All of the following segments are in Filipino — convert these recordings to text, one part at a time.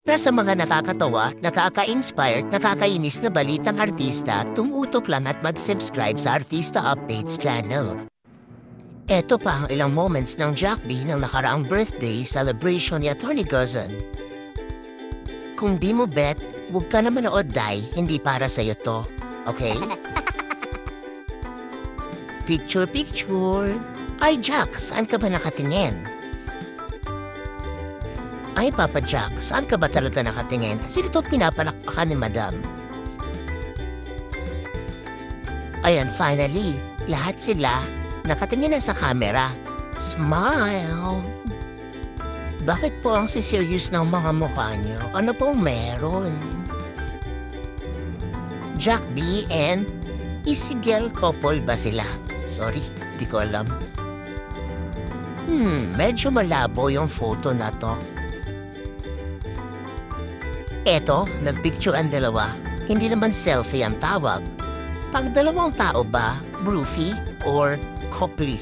Nasa mga nakakatawa, nakaka-inspire, nakakainis na balitang artista, tumutok lang at mag-subscribe sa Artista Updates channel. Eto pa ang ilang moments ng Jack B ng nakaraang birthday celebration ni Atty. Gozon. Kung di mo bet, huwag ka na manood dahil hindi para sa'yo to. Okay? Picture. Ay Jack, saan ka ba nakatingin? Ay Papa Jack, saan ka ba talaga nakatingin? Sino to pinapalakpakan ni Madam? Ayan, finally, lahat sila nakatingin na sa camera. Smile! Bakit po ang siserious ng mga mukha niyo? Ano pong meron? Jack B and Isigel couple ba sila? Sorry, di ko alam. Medyo malabo yung photo na to. Eto, nagpicture ang dalawa. Hindi naman selfie ang tawag. Pag dalawang tao ba, broofy or coffee?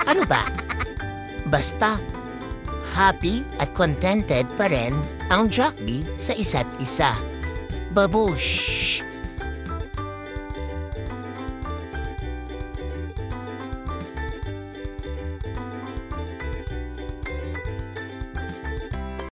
Ano ba? Basta, happy at contented pa rin ang Jack B sa isa't isa. Babush!